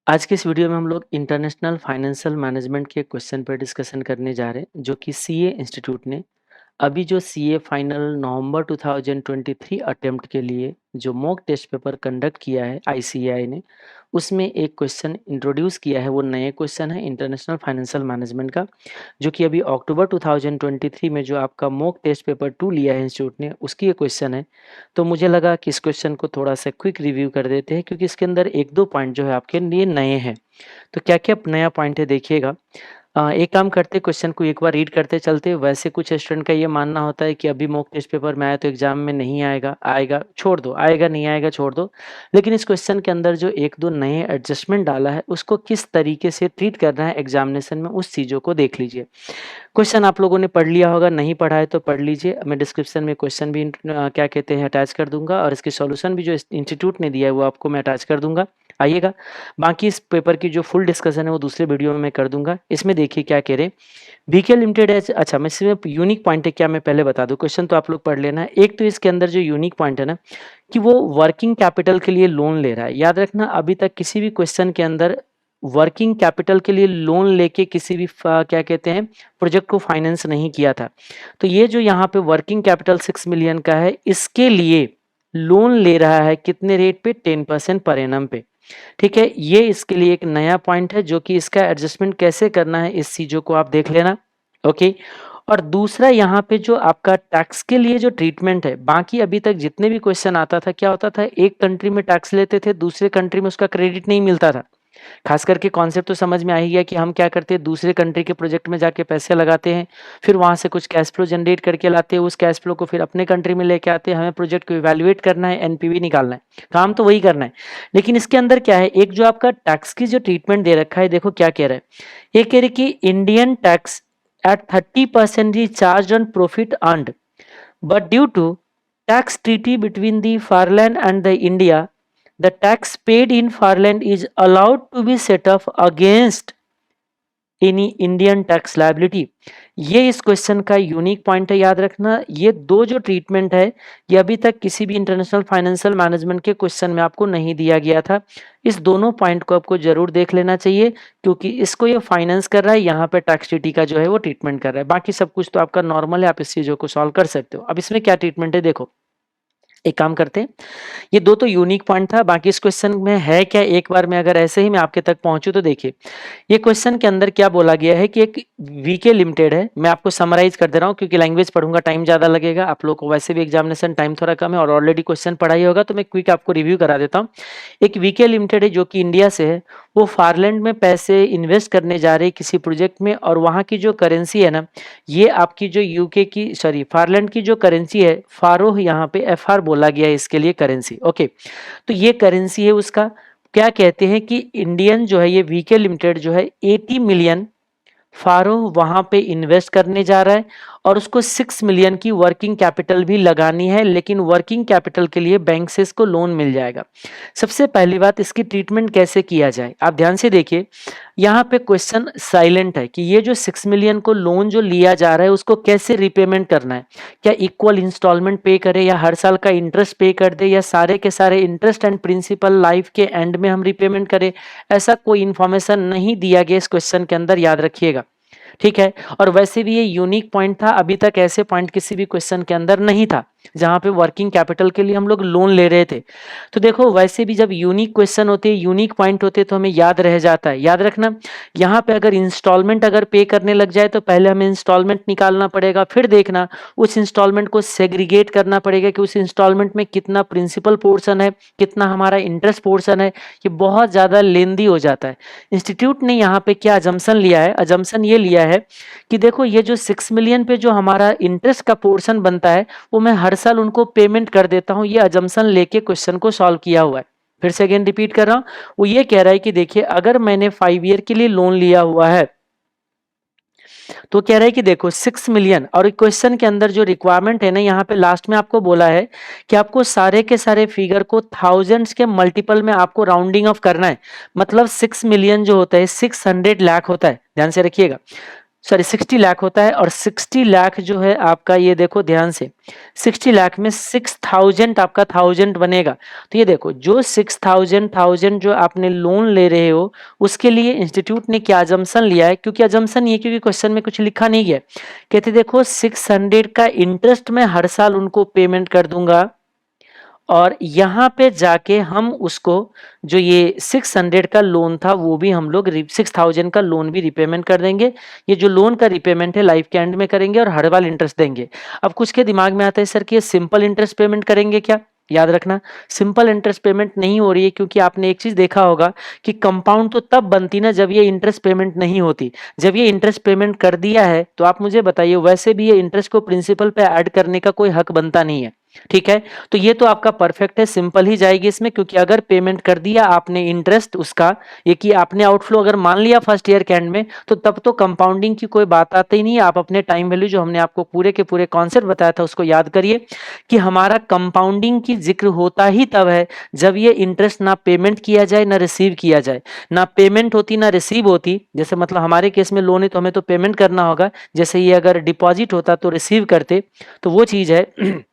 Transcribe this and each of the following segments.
आज के इस वीडियो में हम लोग इंटरनेशनल फाइनेंशियल मैनेजमेंट के क्वेश्चन पर डिस्कशन करने जा रहे हैं जो कि सीए इंस्टीट्यूट ने अभी जो सीए फाइनल नवंबर 2023 अटेम्प्ट के लिए जो मॉक टेस्ट पेपर कंडक्ट किया है आईसीएआई ने, उसमें एक क्वेश्चन इंट्रोड्यूस किया है। वो नए क्वेश्चन है इंटरनेशनल फाइनेंशियल मैनेजमेंट का, जो कि अभी अक्टूबर 2023 में जो आपका मॉक टेस्ट पेपर 2 लिया है इंस्टीट्यूट ने, उसकी ये क्वेश्चन है। तो मुझे लगा कि इस क्वेश्चन को थोड़ा सा क्विक रिव्यू कर देते हैं, क्योंकि इसके अंदर एक दो पॉइंट जो है आपके लिए नए हैं। तो क्या क्या नया पॉइंट है देखिएगा। एक काम करते, क्वेश्चन को एक बार रीड करते चलते। वैसे कुछ स्टूडेंट का ये मानना होता है कि अभी मॉक टेस्ट पेपर में आया तो एग्जाम में नहीं आएगा, आएगा छोड़ दो, आएगा नहीं आएगा छोड़ दो। लेकिन इस क्वेश्चन के अंदर जो एक दो नए एडजस्टमेंट डाला है, उसको किस तरीके से ट्रीट करना है एग्जामिनेशन में, उस चीज़ों को देख लीजिए। क्वेश्चन आप लोगों ने पढ़ लिया होगा, नहीं पढ़ा है तो पढ़ लीजिए। मैं डिस्क्रिप्शन में क्वेश्चन भी क्या कहते हैं अटैच कर दूंगा, और इसके सॉल्यूशन भी जो इंस्टीट्यूट ने दिया है वो आपको मैं अटैच कर दूंगा। आइएगा, बाकी इस पेपर की जो फुल डिस्कशन है वो दूसरे वीडियो में मैं कर दूंगा। इसमें देखिए क्या कह रहे, बीके लिमिटेड है। अच्छा, मैं इसमें यूनिक पॉइंट है क्या मैं पहले बता दूं, क्वेश्चन तो आप लोग पढ़ लेना है। एक तो इसके अंदर जो यूनिक पॉइंट है ना, कि वो वर्किंग कैपिटल के लिए लोन ले रहा है। याद रखना, अभी तक किसी भी क्वेश्चन के अंदर वर्किंग कैपिटल के लिए लोन लेके किसी भी क्या कहते हैं प्रोजेक्ट को फाइनेंस नहीं किया था। तो ये जो यहाँ पे वर्किंग कैपिटल 6 मिलियन का है, इसके लिए लोन ले रहा है कितने रेट पे, 10% पर एनम पे। ठीक है, ये इसके लिए एक नया पॉइंट है, जो कि इसका एडजस्टमेंट कैसे करना है इस चीजों को आप देख लेना। ओके। और दूसरा यहाँ पे जो आपका टैक्स के लिए जो ट्रीटमेंट है, बाकी अभी तक जितने भी क्वेश्चन आता था, क्या होता था, एक कंट्री में टैक्स लेते थे, दूसरे कंट्री में उसका क्रेडिट नहीं मिलता था। खास करके कॉन्सेप्ट तो समझ में आ ही गया कि हम क्या करते हैं, दूसरे कंट्री के प्रोजेक्ट में जाके पैसे लगाते हैं, फिर वहां से कुछ कैश फ्लो जनरेट करके लाते हैं, उस कैश फ्लो को फिर अपने कंट्री में लेके आते हैं। हमें प्रोजेक्ट को इवैल्यूएट करना है, एनपीवी निकालना है, काम तो वही करना है। लेकिन इसके अंदर क्या है, एक जो आपका टैक्स की जो ट्रीटमेंट दे रखा है, देखो क्या कह रहा है। ये कह रहे कि Indian tax at 30% is charged on profit earned, but due to tax treaty between the Farland and the India, the tax paid in Farland is allowed to be set off against any Indian tax liability. ये इस question का unique point है, याद रखना। ये दो जो treatment है, ये अभी तक किसी भी इंटरनेशनल फाइनेंशियल मैनेजमेंट के क्वेश्चन में आपको नहीं दिया गया था। इस दोनों पॉइंट को आपको जरूर देख लेना चाहिए, क्योंकि इसको ये फाइनेंस कर रहा है, यहाँ पे टैक्स ट्रीटी का जो है वो ट्रीटमेंट कर रहा है। बाकी सब कुछ तो आपका नॉर्मल है, आप इस चीजों को सॉल्व कर सकते हो। अब इसमें क्या ट्रीटमेंट है देखो, एक काम करते हैं, ये दो तो यूनिक पॉइंट था, बाकी इस क्वेश्चन में है क्या, एक बार में अगर ऐसे ही मैं आपके तक पहुंचू तो देखिए। ये क्वेश्चन के अंदर क्या बोला गया है कि एक वीके लिमिटेड है। मैं आपको समराइज कर दे रहा हूँ, क्योंकि लैंग्वेज पढ़ूंगा टाइम ज्यादा लगेगा, आप लोग को वैसे भी एग्जामिनेशन टाइम थोड़ा कम है और ऑलरेडी क्वेश्चन पढ़ा ही होगा, तो मैं क्विक आपको रिव्यू करा देता हूँ। एक वीके लिमिटेड है जो कि इंडिया से है, वो फारलैंड में पैसे इन्वेस्ट करने जा रहे किसी प्रोजेक्ट में, और वहाँ की जो करेंसी है ना, ये आपकी जो यूके की सॉरी फारलैंड की जो करेंसी है, फारो, यहाँ पे एफआर बोला गया है इसके लिए करेंसी। ओके, तो ये करेंसी है उसका। क्या कहते हैं कि इंडियन जो है ये वीके लिमिटेड जो है 80 मिलियन फारो वहां पे इन्वेस्ट करने जा रहा है, और उसको 6 मिलियन की वर्किंग कैपिटल भी लगानी है। लेकिन वर्किंग कैपिटल के लिए बैंक से इसको लोन मिल जाएगा। सबसे पहली बात, इसकी ट्रीटमेंट कैसे किया जाए, आप ध्यान से देखिए। यहाँ पे क्वेश्चन साइलेंट है कि ये जो 6 मिलियन को लोन जो लिया जा रहा है, उसको कैसे रिपेमेंट करना है। क्या इक्वल इंस्टॉलमेंट पे करे, या हर साल का इंटरेस्ट पे कर दे, या सारे के सारे इंटरेस्ट एंड प्रिंसिपल लाइफ के एंड में हम रिपेमेंट करें, ऐसा कोई इंफॉर्मेशन नहीं दिया गया इस क्वेश्चन के अंदर, याद रखिएगा। ठीक है, और वैसे भी ये यूनिक पॉइंट था, अभी तक ऐसे पॉइंट किसी भी क्वेश्चन के अंदर नहीं था जहां पे वर्किंग कैपिटल के लिए हम लोग लोन ले रहे थे। तो देखो, वैसे भी जब यूनिक क्वेश्चन होते हैं, यूनिक पॉइंट होते हैं, तो हमें याद रह जाता है। याद रखना, यहाँ पे अगर इंस्टॉलमेंट अगर पे करने लग जाए, तो पहले हमें इंस्टॉलमेंट निकालना पड़ेगा, फिर देखना उस इंस्टॉलमेंट को सेग्रीगेट करना पड़ेगा कि उस इंस्टॉलमेंट में कितना प्रिंसिपल पोर्शन है, कितना हमारा इंटरेस्ट पोर्शन है। ये बहुत ज्यादा लेंदी हो जाता है। इंस्टीट्यूट ने यहाँ पे क्या अजम्पशन लिया है, अजम्पशन ये लिया है कि देखो, ये जो 6 मिलियन पे जो हमारा इंटरेस्ट का पोर्शन बनता है, वो मैं हर साल उनको पेमेंट कर देता हूं। ये अजम्पशन लेके क्वेश्चन को सॉल्व किया हुआ है। फिर से अगेन रिपीट कर रहा हूं, वो ये कह रहा है कि देखिए, अगर मैंने 5 ईयर के लिए लोन लिया हुआ है, तो कह रहा है कि देखो 6 मिलियन, और क्वेश्चन के अंदर जो रिक्वायरमेंट है ना, यहाँ पे लास्ट में आपको बोला है कि आपको सारे के सारे फिगर को थाउजेंड्स के मल्टीपल में आपको राउंडिंग ऑफ करना है। मतलब 6 मिलियन जो होता है 600 लाख होता है, ध्यान से रखिएगा। सॉरी 60 लाख होता है, और 60 लाख जो है आपका, ये देखो ध्यान से, 60 लाख में 6000 आपका 1000 बनेगा। तो ये देखो जो 6000 जो आपने लोन ले रहे हो उसके लिए इंस्टीट्यूट ने क्या अजम्पशन लिया है, क्योंकि अजम्पशन ये, क्योंकि क्वेश्चन में कुछ लिखा नहीं है, कहते देखो 600 का इंटरेस्ट मैं हर साल उनको पेमेंट कर दूंगा, और यहाँ पे जाके हम उसको जो ये 600 का लोन था वो भी हम लोग 6000 का लोन भी रिपेमेंट कर देंगे। ये जो लोन का रिपेमेंट है लाइफ के एंड में करेंगे और हर बार इंटरेस्ट देंगे। अब कुछ के दिमाग में आता है सर कि ये सिंपल इंटरेस्ट पेमेंट करेंगे क्या? याद रखना, सिंपल इंटरेस्ट पेमेंट नहीं हो रही है, क्योंकि आपने एक चीज देखा होगा कि कंपाउंड तो तब बनती ना जब ये इंटरेस्ट पेमेंट नहीं होती। जब ये इंटरेस्ट पेमेंट कर दिया है तो आप मुझे बताइए, वैसे भी ये इंटरेस्ट को प्रिंसिपल पे ऐड करने का कोई हक बनता नहीं है। ठीक है, तो ये तो आपका परफेक्ट है, सिंपल ही जाएगी इसमें, क्योंकि अगर पेमेंट कर दिया आपने इंटरेस्ट उसका, ये कि आपने आउटफ्लो अगर मान लिया फर्स्ट ईयर के एंड में, तो तब तो कंपाउंडिंग की कोई बात आती ही नहीं है। आप अपने टाइम वैल्यू जो हमने आपको पूरे के पूरे कॉन्सेप्ट बताया था उसको याद करिए कि हमारा कंपाउंडिंग की जिक्र होता ही तब है जब ये इंटरेस्ट ना पेमेंट किया जाए ना रिसीव किया जाए। ना पेमेंट होती ना रिसीव होती, जैसे मतलब हमारे केस में लोन है तो हमें तो पेमेंट करना होगा, जैसे ये अगर डिपॉजिट होता तो रिसीव करते, तो वो चीज है।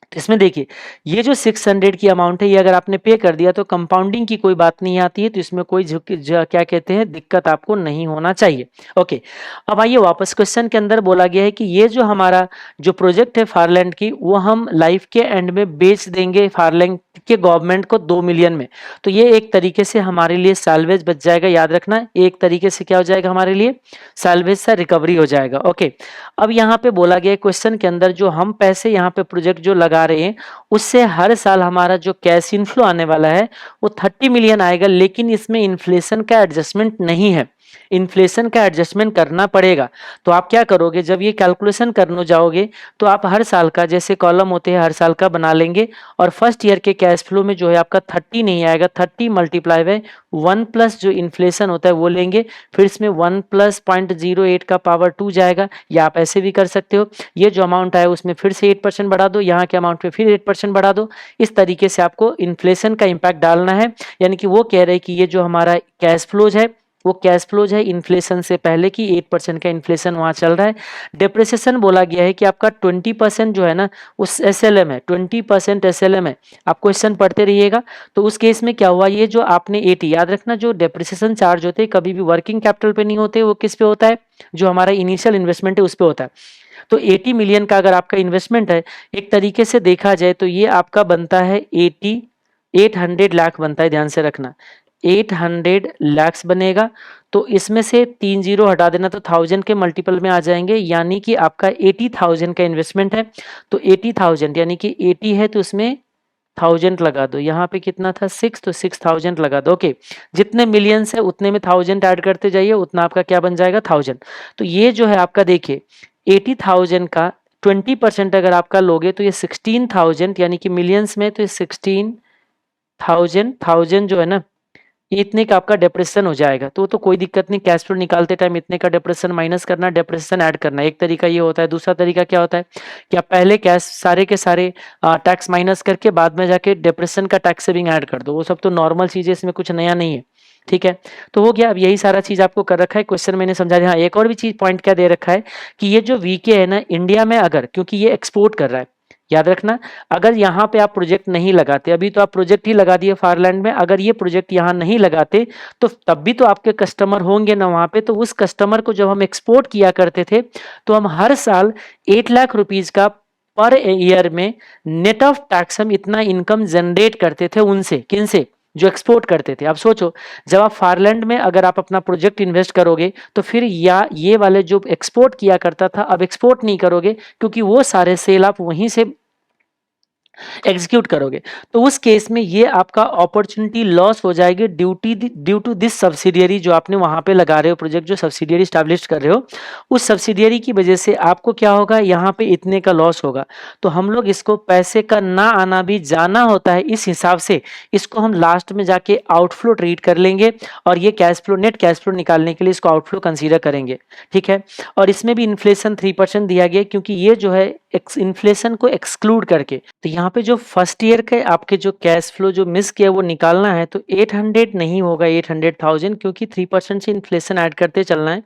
तो इसमें देखिए ये जो 600 की अमाउंट है, ये अगर आपने पे कर दिया तो कंपाउंडिंग की कोई बात नहीं आती है, तो इसमें कोई क्या कहते हैं दिक्कत आपको नहीं होना चाहिए। ओके, अब आइए वापस क्वेश्चन के अंदर बोला गया है कि ये जो हमारा जो प्रोजेक्ट है फारलैंड की, वो हम लाइफ के एंड में बेच देंगे फारलैंड के गवर्नमेंट को 2 मिलियन में। तो ये एक तरीके से हमारे लिए सैल्वेज बच जाएगा, याद रखना, एक तरीके से क्या हो जाएगा हमारे लिए, सैल्वेज सा रिकवरी हो जाएगा। ओके, अब यहाँ पे बोला गया क्वेश्चन के अंदर जो हम पैसे यहाँ पे प्रोजेक्ट जो लगा रहे हैं उससे हर साल हमारा जो कैश इनफ्लो आने वाला है वो 30 मिलियन आएगा, लेकिन इसमें इन्फ्लेशन का एडजस्टमेंट नहीं है, इन्फ्लेशन का एडजस्टमेंट करना पड़ेगा। तो आप क्या करोगे, जब ये कैलकुलेशन करने जाओगे तो आप हर साल का, जैसे कॉलम होते हैं हर साल का बना लेंगे, और फर्स्ट ईयर के कैश फ्लो में जो है आपका 30 नहीं आएगा, 30 मल्टीप्लाई बाय 1 प्लस जो इन्फ्लेशन होता है वो लेंगे, फिर इसमें 1 प्लस 0.08 का पावर 2 जाएगा, या आप ऐसे भी कर सकते हो, ये जो अमाउंट आया उसमें फिर से 8% बढ़ा दो, यहाँ के अमाउंट में फिर 8% बढ़ा दो। इस तरीके से आपको इन्फ्लेशन का इम्पैक्ट डालना है, यानी कि वो कह रहे हैं कि ये जो हमारा कैश फ्लोज है वो कैश फ्लोज है इन्फ्लेशन से पहले की, 8% का इन्फ्लेशन वहां चल रहा है। डिप्रिसिएशन बोला गया है कि आपका 20% जो है ना उस एसएलएम है, 20% एसएलएम है, आप क्वेश्चन पढ़ते रहिएगा। तो उस केस में क्या हुआ, ये जो आपने 80, याद रखना जो डिप्रिसिएशन चार्ज होते हैं कभी भी वर्किंग कैपिटल पे नहीं होते, वो किस पे होता है, जो हमारा इनिशियल इन्वेस्टमेंट है उस पे होता है। तो 80 मिलियन का अगर आपका इन्वेस्टमेंट है, एक तरीके से देखा जाए तो ये आपका बनता है 800 लाख बनता है, ध्यान से रखना 800 लाख बनेगा। तो इसमें से 3 जीरो हटा देना तो 1000 के मल्टीपल में आ जाएंगे, यानी कि आपका 80,000 का इन्वेस्टमेंट है। तो 80,000 यानी कि 80 है तो उसमें 1000 लगा दो, यहाँ पे कितना था 6, तो 6000 लगा दो। ओके, जितने मिलियंस है उतने में 1000 ऐड करते जाइए, उतना आपका क्या बन जाएगा 1000। तो ये जो है आपका देखिए 80,000 का 20% अगर आपका लोगे तो ये 16,000, यानी कि मिलियंस में तो ये 16,000 जो है ना, इतने का आपका डिप्रेशन हो जाएगा। तो कोई दिक्कत नहीं, कैश फ्लो निकालते टाइम इतने का डिप्रेशन माइनस करना, डिप्रेशन ऐड करना, एक तरीका ये होता है। दूसरा तरीका क्या होता है कि आप पहले कैश सारे के सारे टैक्स माइनस करके बाद में जाके डिप्रेशन का टैक्स सेविंग ऐड कर दो, वो सब तो नॉर्मल चीज़ है, इसमें कुछ नया नहीं है। ठीक है, तो हो गया। अब यही सारा चीज आपको कर रखा है, क्वेश्चन मैंने समझा दिया। हाँ, एक और भी चीज पॉइंट क्या दे रखा है कि ये जो वीके है ना इंडिया में, अगर क्योंकि ये एक्सपोर्ट कर रहा है, याद रखना, अगर यहाँ पे आप प्रोजेक्ट नहीं लगाते, अभी तो आप प्रोजेक्ट ही लगा दिए फारलैंड में, अगर ये प्रोजेक्ट यहाँ नहीं लगाते तो तब भी तो आपके कस्टमर होंगे ना वहां पे। तो उस कस्टमर को जब हम एक्सपोर्ट किया करते थे तो हम हर साल 8 लाख रुपीज का पर ईयर में नेट ऑफ टैक्स हम इतना इनकम जनरेट करते थे उनसे, किनसे, जो एक्सपोर्ट करते थे। आप सोचो जब आप फारलैंड में अगर आप अपना प्रोजेक्ट इन्वेस्ट करोगे तो फिर या ये वाले जो एक्सपोर्ट किया करता था अब एक्सपोर्ट नहीं करोगे, क्योंकि वो सारे सेल आप वहीं से एग्जीक्यूट करोगे। तो उस केस में ये आपका अपॉर्चुनिटी लॉस हो जाएगी ड्यू टू दिस सब्सिडियरी, जो आपने वहां पे लगा रहे हो प्रोजेक्ट, जो सब्सिडियरी स्टैब्लिश कर रहे हो, उस सब्सिडियरी की वजह से आपको क्या होगा, यहाँ पे इतने का लॉस होगा। तो हम लोग इसको पैसे का ना आना भी जाना होता है, इस हिसाब से इसको हम लास्ट में जाके आउटफ्लो ट्रीट कर लेंगे, और ये cash flow, net cash flow निकालने के लिए इसको आउटफ्लो कंसीडर करेंगे। ठीक है, और इसमें भी इन्फ्लेशन 3% दिया गया, क्योंकि ये जो है इन्फ्लेशन को एक्सक्लूड करके। तो यहाँ पे जो फर्स्ट ईयर के आपके जो कैश फ्लो जो मिस किया वो निकालना है, तो 800 नहीं होगा 800,000, क्योंकि 3% से इन्फ्लेशन ऐड करते चलना है।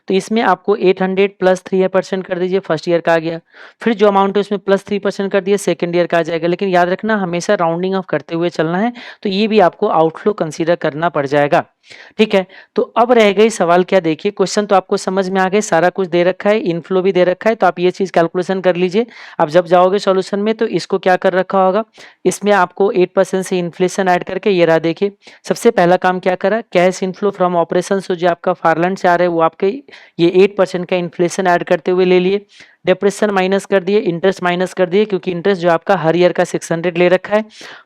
तो इसमें आपको 800 प्लस 3% कर दीजिए, फर्स्ट ईयर का आ गया। फिर जो अमाउंट है उसमें प्लस 3% कर दिए, सेकेंड ईयर का आ जाएगा। लेकिन याद रखना हमेशा राउंडिंग ऑफ करते हुए चलना है, तो ये भी आपको आउटफ्लो कंसीडर करना पड़ जाएगा। ठीक है, तो अब रह गई सवाल क्या, देखिए क्वेश्चन तो आपको समझ में आ गए, सारा कुछ दे रखा है, इनफ्लो भी दे रखा है, तो आप ये चीज कैलकुलेशन कर लीजिए। अब जब जाओगे सॉल्यूशन में तो इसको क्या कर रखा होगा, इसमें आपको 8% से इन्फ्लेशन ऐड करके ये रहा, देखिए सबसे पहला काम क्या करा, कैश इनफ्लो फ्रॉम ऑपरेशन, जो आपका फारलैंड से आ रहा है वो आपके ये 8% का इन्फ्लेशन ऐड करते हुए ले लिए, डिप्रेशन माइनस कर दिए, इंटरेस्ट माइनस कर दिए, क्योंकि इंटरेस्ट जो आपका हर ईयर का 600 ले रखा है।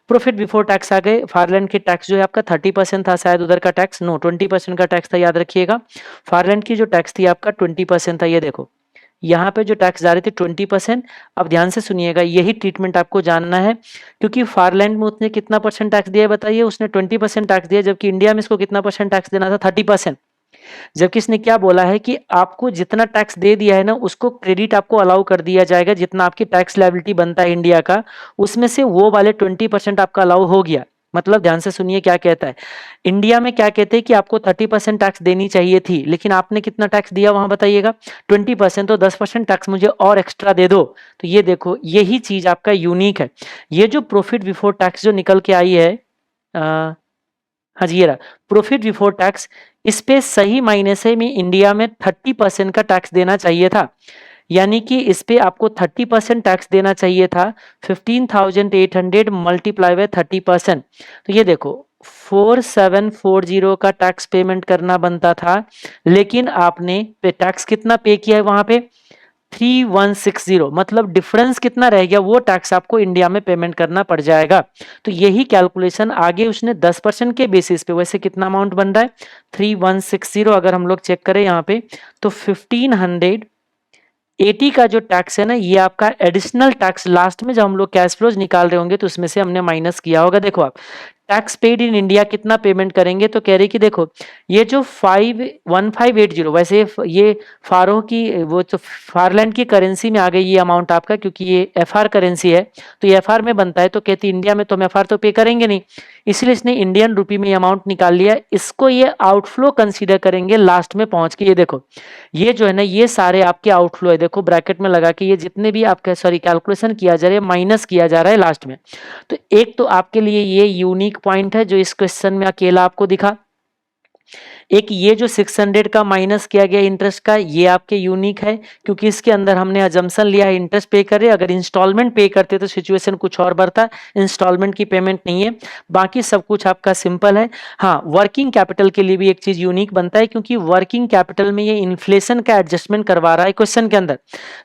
प्रॉफिट बिफोर टैक्स आ गए, फारलैंड की टैक्स जो है आपका 30% था, शायद उधर का टैक्स, नो 20% का टैक्स था, याद रखिएगा। फारलैंड की जो टैक्स थी आपका 20% था, ये देखो यहाँ पे जो टैक्स जा रही थी 20%। अब ध्यान से सुनिएगा, यही ट्रीटमेंट आपको जानना है, क्योंकि फारलैंड में उसने कितना परसेंट टैक्स दिया बताइए, उसने 20% टैक्स दिया, जबकि इंडिया में इसको कितना परसेंट टैक्स देना था, 30%। जबकि इसने क्या बोला है कि आपको जितना टैक्स दे दिया है ना उसको क्रेडिट आपको अलाउ कर दिया जाएगा, जितना आपकी टैक्स लायबिलिटी बनता है इंडिया का, उसमें से वो वाले 20% आपका अलाउ हो गया। मतलब ध्यान से सुनिए क्या कहता है, इंडिया में क्या कहते हैं कि आपको 30% टैक्स देनी चाहिए थी, लेकिन आपने कितना टैक्स दिया वहां बताइएगा, 20%, तो 10% टैक्स मुझे और एक्स्ट्रा दे दो। तो ये देखो यही चीज आपका यूनिक है, ये जो प्रॉफिट बिफोर टैक्स जो निकल के आई है, हाँ जी ये रहा प्रॉफिट बिफोर टैक्स, इस पे सही मायने से में इंडिया में 30% का टैक्स देना चाहिए था, यानी कि इस पे आपको 30% टैक्स देना चाहिए था। 15,800 मल्टीप्लाई बाय 30%, तो ये देखो 4740 का टैक्स पेमेंट करना बनता था, लेकिन आपने पे टैक्स कितना पे किया है वहां पे 3160, मतलब डिफरेंस कितना रह गया, वो टैक्स आपको इंडिया में पेमेंट करना पड़ जाएगा। तो यही कैलकुलेशन आगे उसने 10% के बेसिस पे, वैसे कितना अमाउंट बन रहा है 3160, अगर हम लोग चेक करें यहाँ पे तो 1580 का जो टैक्स है ना, ये आपका एडिशनल टैक्स लास्ट में जब हम लोग कैश फ्लोज निकाल रहे होंगे तो उसमें से हमने माइनस किया होगा। देखो आप टैक्स पेड इन इंडिया कितना पेमेंट करेंगे, तो कह रही कि देखो ये जो 1580, वैसे ये फारो की वो तो फारलैंड की करेंसी में आ गई ये अमाउंट आपका, क्योंकि ये एफआर करेंसी है, तो ये एफआर में बनता है, तो कहती इंडिया में तो हम एफआर तो पे करेंगे नहीं, इसलिए इसने इंडियन रुपी में अमाउंट निकाल लिया, इसको ये आउटफ्लो कंसीडर करेंगे लास्ट में पहुंच के। ये देखो ये जो है ना ये सारे आपके आउटफ्लो है, देखो ब्रैकेट में लगा के ये जितने भी आपका सॉरी कैलकुलेशन किया जा रहा है माइनस किया जा रहा है लास्ट में। तो एक तो आपके लिए ये यूनिक पॉइंट है जो इस क्वेश्चन में अकेला आपको दिखा, एक ये जो 600 का माइनस किया गया इंटरेस्ट का, ये आपके यूनिक है, क्योंकि इसके अंदर हमने अजम्पशन लिया है इंटरेस्ट पे करे, अगर इंस्टॉलमेंट पे करते तो सिचुएशन कुछ और बढ़ता, इंस्टॉलमेंट की पेमेंट नहीं है, बाकी सब कुछ आपका सिंपल है। हाँ वर्किंग कैपिटल के लिए भी एक चीज यूनिक बनता है, क्योंकि वर्किंग कैपिटल में ये इन्फ्लेशन का एडजस्टमेंट करवा रहा है क्वेश्चन के अंदर।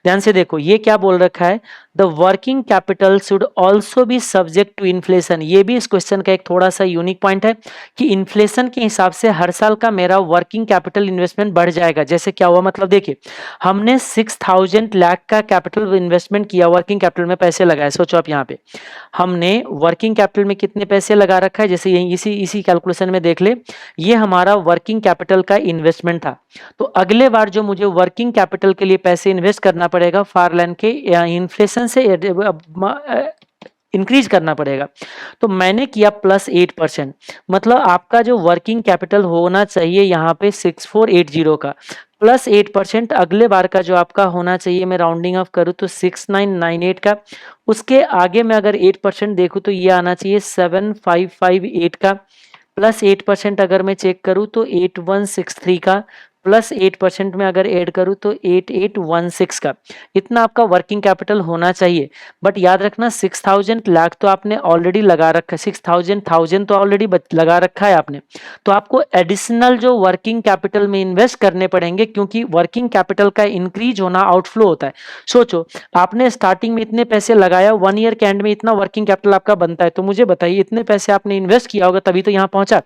ध्यान से देखो ये क्या बोल रखा है, the working capital should also be subject to inflation, ये भी इस क्वेश्चन का एक थोड़ा सा यूनिक पॉइंट है कि इन्फ्लेशन के हिसाब से हर साल का मेरा वर्किंग कैपिटल इन्वेस्टमेंट बढ़ जाएगा। जैसे क्या हुआ, मतलब देखिए हमने 6000 लाख का कैपिटल इन्वेस्टमेंट किया, वर्किंग कैपिटल में पैसे लगाए, सोचो आप यहाँ पे हमने वर्किंग कैपिटल में कितने पैसे लगा रखा है, जैसे यही इसी कैलकुलेशन में देख ले, ये हमारा वर्किंग कैपिटल का इन्वेस्टमेंट था। तो अगले बार जो मुझे वर्किंग कैपिटल के लिए पैसे इन्वेस्ट करना पड़ेगा फारलैंड के इन्फ्लेशन से इंक्रीज करना पड़ेगा, तो मैंने किया +8%, मतलब आपका जो वर्किंग कैपिटल होना चाहिए यहाँ पे 6480 का +8%, अगले बार का जो आपका होना चाहिए, मैं राउंडिंग ऑफ करूँ तो 6998 का, उसके आगे मैं अगर 8% देखूँ तो ये आना चाहिए 7558 का, +8% अगर मैं चेक करूँ तो 8163 का, +8% में अगर ऐड करूँ तो 8816 का, इतना आपका वर्किंग कैपिटल होना चाहिए। बट याद रखना 6000 लाख तो आपने ऑलरेडी लगा रखा है, 6000 तो ऑलरेडी लगा रखा है आपने, तो आपको एडिशनल जो वर्किंग कैपिटल में इन्वेस्ट करने पड़ेंगे, क्योंकि वर्किंग कैपिटल का इंक्रीज होना आउटफ्लो होता है। सोचो आपने स्टार्टिंग में इतने पैसे लगाया, 1 ईयर के एंड में इतना वर्किंग कैपिटल आपका बनता है, तो मुझे बताइए इतने पैसे आपने इन्वेस्ट किया होगा तभी तो यहाँ पहुंचा,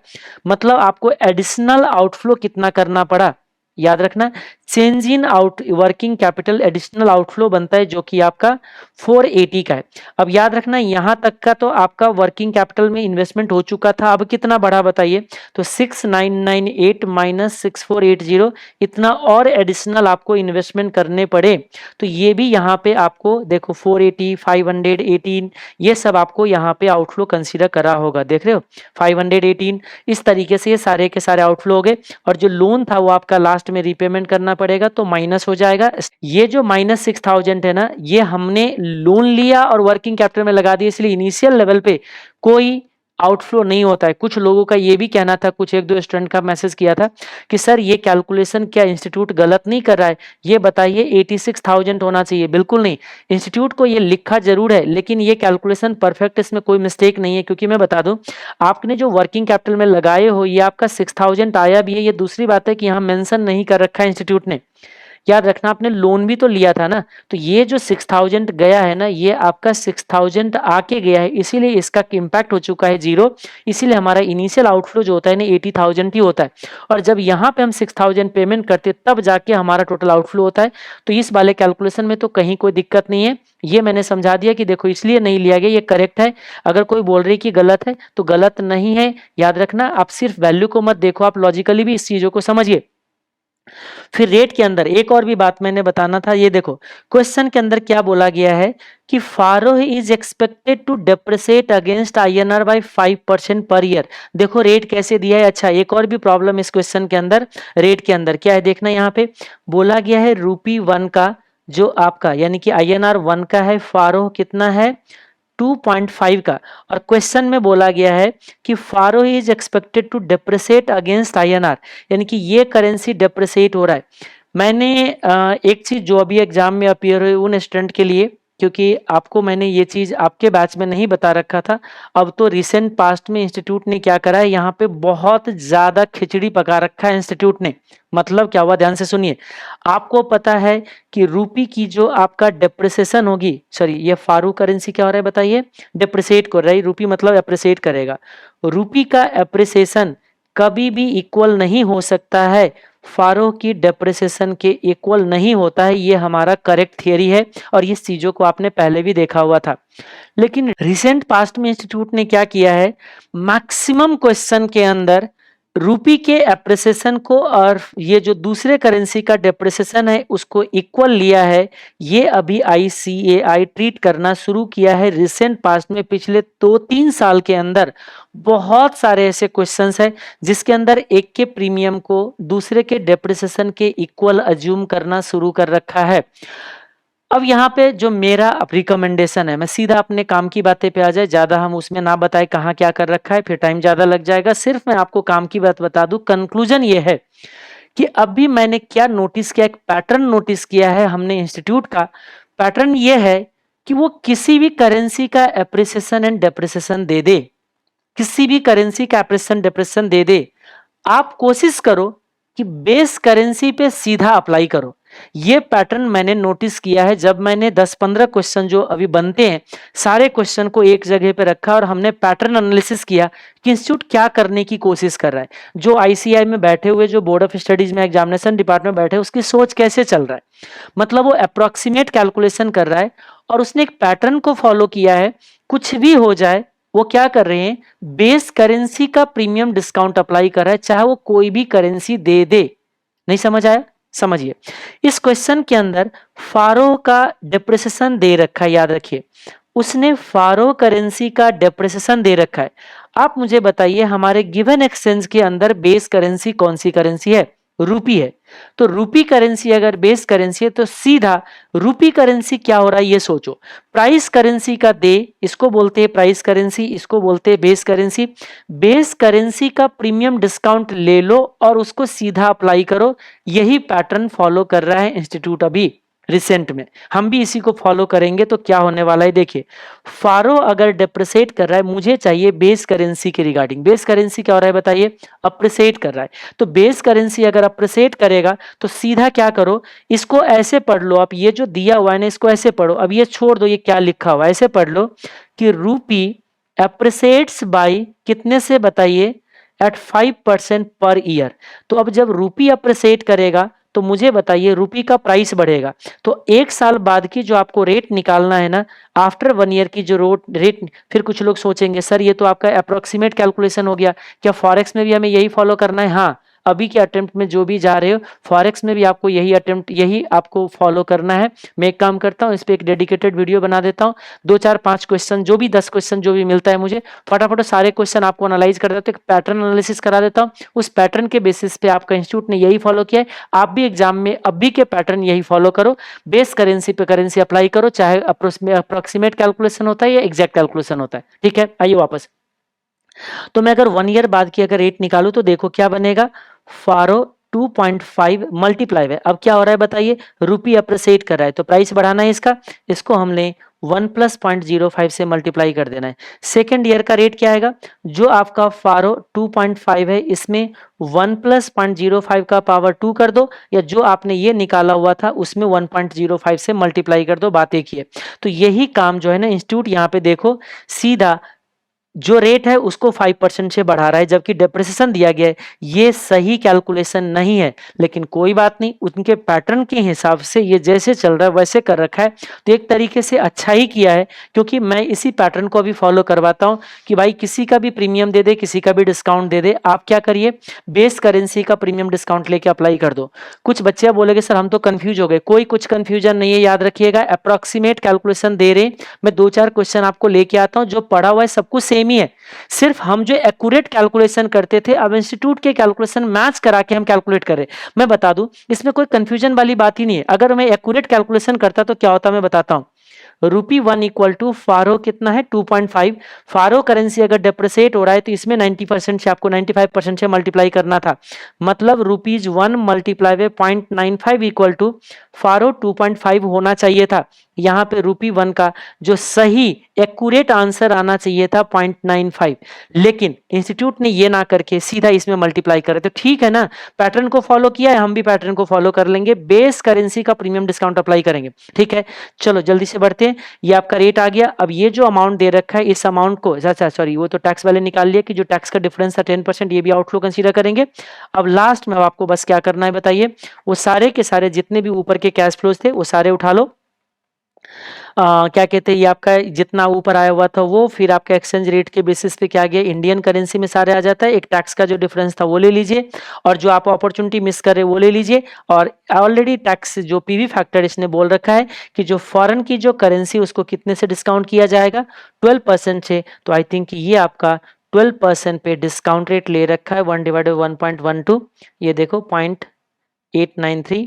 मतलब आपको एडिशनल आउटफ्लो कितना करना पड़ा, याद रखना change in out working capital additional outflow बनता है जो कि आपका 480 का है। अब याद रखना यहाँ तक का तो आपका वर्किंग कैपिटल में इन्वेस्टमेंट हो चुका था, अब कितना बढ़ा बताइए, तो 6998 माइनस 6480 इतना और एडिशनल आपको इन्वेस्टमेंट करने पड़े। तो ये भी यहाँ पे आपको देखो 480 518 ये सब आपको यहाँ पे आउटफ्लो कंसीडर करा होगा, देख रहे हो 518 इस तरीके से ये सारे के सारे आउटफ्लो हो गए। और जो लोन था वो आपका लास्ट में रीपेमेंट करना पड़ेगा तो माइनस हो जाएगा। ये जो -6000 है ना, ये हमने लोन लिया और वर्किंग कैपिटल में लगा दिया, इसलिए इनिशियल लेवल पे कोई आउटफ्लो नहीं होता है। कुछ लोगों का ये भी कहना था, कुछ एक दो स्टूडेंट का मैसेज किया था कि सर ये कैलकुलेशन क्या इंस्टीट्यूट गलत नहीं कर रहा है, ये बताइए 86,000 होना चाहिए। बिल्कुल नहीं, इंस्टीट्यूट को ये लिखा जरूर है लेकिन ये कैलकुलेशन परफेक्ट, इसमें कोई मिस्टेक नहीं है। क्योंकि मैं बता दूं, आपने जो वर्किंग कैपिटल में लगाए हो ये आपका 6000 आया भी है, ये दूसरी बात है कि यहाँ मेंशन नहीं कर रखा है इंस्टीट्यूट ने। याद रखना आपने लोन भी तो लिया था ना, तो ये जो 6000 गया है ना, ये आपका 6000 आके गया है, इसीलिए इसका इम्पैक्ट हो चुका है 0। इसीलिए हमारा इनिशियल आउटफ्लो जो होता है ना 80,000 ही होता है, और जब यहाँ पे हम 6000 पेमेंट करते हैं तब जाके हमारा टोटल आउटफ्लो होता है। तो इस वाले कैलकुलेशन में तो कहीं कोई दिक्कत नहीं है, ये मैंने समझा दिया कि देखो इसलिए नहीं लिया गया, ये करेक्ट है। अगर कोई बोल रही कि गलत है तो गलत नहीं है, याद रखना। आप सिर्फ वैल्यू को मत देखो, आप लॉजिकली भी इस चीजों को समझिए। फिर रेट के अंदर एक और भी बात मैंने बताना था, ये देखो क्वेश्चन के अंदर क्या बोला गया है कि फारो is expected to depreciate against INR by 5% per year. देखो रेट कैसे दिया है। अच्छा, एक और भी प्रॉब्लम इस क्वेश्चन के अंदर, रेट के अंदर क्या है देखना, यहाँ पे बोला गया है ₹1 का जो आपका यानी कि आईएनआर 1 का है, फारो कितना है 2.5 का। और क्वेश्चन में बोला गया है कि फारो is expected to depreciate against INR, यानी कि ये करेंसी डेप्रिसिएट हो रहा है। मैंने एक चीज जो अभी एग्जाम में अपीयर हुई उन स्टूडेंट के लिए, क्योंकि आपको मैंने ये चीज आपके बैच में नहीं बता रखा था, अब तो रिसेंट पास्ट में इंस्टीट्यूट ने क्या करा है, यहाँ पे बहुत ज्यादा खिचड़ी पका रखा है इंस्टीट्यूट ने। मतलब क्या हुआ, ध्यान से सुनिए। आपको पता है कि रूपी की जो आपका डेप्रिसिएशन होगी, सॉरी ये फारू करेंसी क्या हो रहा है बताइए, डेप्रिसिएट कर रही, रूपी मतलब एप्रिसिएट करेगा। रूपी का एप्रिसिएशन कभी भी इक्वल नहीं हो सकता है फारो की डेप्रिसिएशन के इक्वल नहीं होता है, ये हमारा करेक्ट थियरी है और इस चीजों को आपने पहले भी देखा हुआ था। लेकिन रिसेंट पास्ट में इंस्टीट्यूट ने क्या किया है, मैक्सिमम क्वेश्चन के अंदर रूपी के एप्रिसिएशन को और ये जो दूसरे करेंसी का डेप्रिसिएशन है उसको इक्वल लिया है। ये अभी ICAI ट्रीट करना शुरू किया है रिसेंट पास्ट में, पिछले 2-3 साल के अंदर बहुत सारे ऐसे क्वेश्चंस हैं जिसके अंदर एक के प्रीमियम को दूसरे के डेप्रिसिएशन के इक्वल अज्यूम करना शुरू कर रखा है। अब यहाँ पे जो मेरा रिकमेंडेशन है, मैं सीधा अपने काम की बातें पे आ जाए, ज्यादा हम उसमें ना बताए कहाँ क्या कर रखा है, फिर टाइम ज्यादा लग जाएगा। सिर्फ मैं आपको काम की बात बता दूं। कंक्लूजन ये है कि अभी मैंने क्या नोटिस किया, एक पैटर्न नोटिस किया है हमने इंस्टीट्यूट का। पैटर्न ये है कि वो किसी भी करेंसी का एप्रिसिएशन एंड डेप्रिसिएशन दे दे, किसी भी करेंसी का एप्रिसिएशन डेप्रिसिएशन दे दे, आप कोशिश करो कि बेस करेंसी पे सीधा अप्लाई करो। ये पैटर्न मैंने नोटिस किया है जब मैंने 10-15 क्वेश्चन जो अभी बनते हैं सारे क्वेश्चन को एक जगह पे रखा और हमने पैटर्न एनालिसिस किया कि इंस्टीट्यूट क्या करने की कोशिश कर रहा है, जो ICAI में बैठे हुए, जो बोर्ड ऑफ स्टडीज में एग्जामिनेशन डिपार्टमेंट में बैठे, उसकी सोच कैसे चल रहा है। मतलब वो अप्रोक्सीमेट कैलकुलेशन कर रहा है और उसने एक पैटर्न को फॉलो किया है। कुछ भी हो जाए वो क्या कर रहे हैं, बेस करेंसी का प्रीमियम डिस्काउंट अप्लाई कर रहा है, चाहे वो कोई भी करेंसी दे दे। नहीं समझ आया, समझिए। इस क्वेश्चन के अंदर फारो का डेप्रिसिएशन दे रखा है, याद रखिए उसने फारो करेंसी का डेप्रिसिएशन दे रखा है। आप मुझे बताइए हमारे गिवन एक्सचेंज के अंदर बेस करेंसी कौन सी करेंसी है, रूपी है। तो रूपी करेंसी अगर बेस करेंसी है तो सीधा रूपी करेंसी क्या हो रहा है ये सोचो, प्राइस करेंसी का दे, इसको बोलते हैं प्राइस करेंसी, इसको बोलते हैं बेस करेंसी। बेस करेंसी का प्रीमियम डिस्काउंट ले लो और उसको सीधा अप्लाई करो। यही पैटर्न फॉलो कर रहा है इंस्टीट्यूट अभी रिसेंट में, हम भी इसी को फॉलो करेंगे। तो क्या होने वाला है देखिए, फारो अगर डेप्रिसिएट कर रहा है, मुझे चाहिए बेस करेंसी के रिगार्डिंग। बेस करेंसी क्या हो रहा है बताइए, अप्रिसिएट कर रहा है। तो बेस करेंसी अगर अप्रिसिएट करेगा तो सीधा क्या करो, इसको ऐसे पढ़ लो आप, ये जो दिया हुआ है ना इसको ऐसे पढ़ो। अब ये छोड़ दो, ये क्या लिखा हुआ है ऐसे पढ़ लो कि रूपी अप्रिसिएट्स बाय कितने से बताइए, एट 5% पर ईयर। तो अब जब रूपी अप्रिसिएट करेगा तो मुझे बताइए रुपी का प्राइस बढ़ेगा, तो 1 साल बाद की जो आपको रेट निकालना है ना, आफ्टर 1 ईयर की जो रेट, फिर कुछ लोग सोचेंगे सर ये तो आपका अप्रोक्सीमेट कैलकुलेशन हो गया, क्या फॉरेक्स में भी हमें यही फॉलो करना है? हाँ, अभी के अटेम्प्ट में जो भी जा रहे हो फॉरेक्स में भी आपको यही आपको फॉलो करना है। मैं एक काम करता हूँ, इस पे एक डेडिकेटेड वीडियो बना देता हूँ, 2 4 5 क्वेश्चन जो भी 10 क्वेश्चन जो भी मिलता है मुझे, फटाफट सारे क्वेश्चन आपको एनालाइज कर देता हूँ, एक पैटर्न एनालिसिस करा देता हूँ। उस पैटर्न के बेसिस पे आपका इंस्टीट्यूट ने यही फॉलो किया है, आप भी एग्जाम में अभी के पैटर्न यही फॉलो करो, बेस करेंसी पे करेंसी अप्लाई करो, चाहे अप्रोक्सीमेट कैलकुलेशन होता है या एग्जैक्ट कैलकुलेशन होता है। ठीक है, आइए वापस। तो मैं अगर 1 ईयर बाद की अगर रेट निकालू तो देखो क्या बनेगा, फारो 2.5 मल्टीप्लाई है, अब क्या हो रहा है बताइए, रुपी अप्रिशिएट कर रहा है तो प्राइस बढ़ाना है इसका, इसको हमने 1 प्लस 0.05 से मल्टीप्लाई कर देना है। सेकेंड ईयर का रेट क्या आएगा, जो आपका फारो 2.5 है इसमें 1 प्लस 0.05 का पावर 2 कर दो, या जो आपने ये निकाला हुआ था उसमें 1.05 से मल्टीप्लाई कर दो, बात एक ही है। तो यही काम जो है ना इंस्टीट्यूट यहाँ पे देखो सीधा जो रेट है उसको 5% से बढ़ा रहा है, जबकि डेप्रिसिएशन दिया गया है, ये सही कैलकुलेशन नहीं है, लेकिन कोई बात नहीं, उनके पैटर्न के हिसाब से ये जैसे चल रहा है वैसे कर रखा है, तो एक तरीके से अच्छा ही किया है, क्योंकि मैं इसी पैटर्न को अभी फॉलो करवाता हूं कि भाई किसी का भी प्रीमियम दे दे, किसी का भी डिस्काउंट दे दे, आप क्या करिए बेस करेंसी का प्रीमियम डिस्काउंट लेके अप्लाई कर दो। कुछ बच्चे बोलेंगे सर हम तो कंफ्यूज हो गए, कोई कुछ कंफ्यूजन नहीं है, याद रखिएगा अप्रोक्सीमेट कैलकुलेशन दे रहे, मैं 2 4 क्वेश्चन आपको लेके आता हूं, जो पढ़ा हुआ है सब कुछ सेम ही है, सिर्फ हम जो एक्यूरेट कैलकुलेशन करते थे अब इंस्टीट्यूट के कैलकुलेशन मैच करा के हम कैलकुलेट करें। मैं बता दूं इसमें कोई कंफ्यूजन वाली बात ही नहीं है, अगर मैं एक्यूरेट कैलकुलेशन करता तो क्या होता मैं बताता हूं, रुपी 1 इक्वल टू फारो कितना है 2.5, फारो करेंसी अगर डेप्रिसिएट हो रहा है तो इसमें 90% से आपको 95% से मल्टीप्लाई करना था, मतलब ₹1 multiply by 0.95 equal to pharaoh 2.5 होना चाहिए था। यहाँ पे ₹1 का जो सही एक्यूरेट आंसर आना चाहिए था 0.95, लेकिन इंस्टीट्यूट ने ये ना करके सीधा इसमें मल्टीप्लाई करे, तो ठीक है ना, पैटर्न को फॉलो किया है, हम भी पैटर्न को फॉलो कर लेंगे, बेस करेंसी का प्रीमियम डिस्काउंट अप्लाई करेंगे। ठीक है, चलो जल्दी से बढ़ते हैं, ये आपका रेट आ गया। अब ये जो अमाउंट दे रखा है इस अमाउंट को, अच्छा सॉरी वो तो टैक्स वाले निकाल लिया कि जो टैक्स का डिफरेंस था 10%, ये भी आउटफ्लो कंसीडर करेंगे। अब लास्ट में आपको बस क्या करना है बताइए, वो सारे के सारे जितने भी ऊपर के कैश फ्लोज थे वो सारे उठा लो, क्या कहते हैं, ये आपका जितना ऊपर आया हुआ था वो, फिर आपका एक्सचेंज रेट के बेसिस पे क्या गया इंडियन करेंसी में सारे आ जाता है, एक टैक्स का जो डिफरेंस था वो ले लीजिए, और जो आप अपॉर्चुनिटी मिस कर रहे वो ले लीजिए, और ऑलरेडी टैक्स जो पीवी फैक्टर इसने बोल रखा है कि जो फॉरेन की जो करेंसी उसको कितने से डिस्काउंट किया जाएगा 12% से, तो आई थिंक ये आपका 12% पे डिस्काउंट रेट ले रखा है 1/1.12, ये देखो 0.893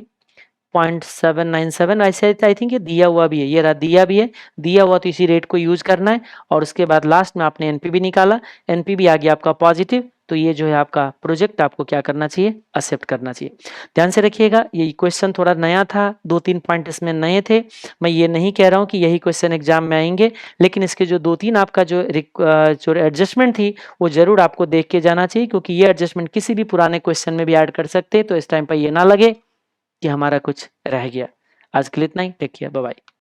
0.797, ऐसे आई थिंक ये दिया हुआ भी है, ये रहा दिया भी है, दिया हुआ तो इसी रेट को यूज करना है, और उसके बाद लास्ट में आपने एनपीवी निकाला, एनपीवी आ गया आपका पॉजिटिव, तो ये जो है आपका प्रोजेक्ट आपको क्या करना चाहिए, एक्सेप्ट करना चाहिए। ध्यान से रखिएगा, ये क्वेश्चन थोड़ा नया था, 2-3 पॉइंट इसमें नए थे, मैं ये नहीं कह रहा हूँ कि यही क्वेश्चन एग्जाम में आएंगे, लेकिन इसके जो 2-3 आपका जो एडजस्टमेंट थी वो जरूर आपको देख के जाना चाहिए, क्योंकि ये एडजस्टमेंट किसी भी पुराने क्वेश्चन में भी ऐड कर सकते हैं, तो इस टाइम पर ये ना लगे कि हमारा कुछ रह गया। आज के लिए इतना ही, टेक केयर, बाय बाय।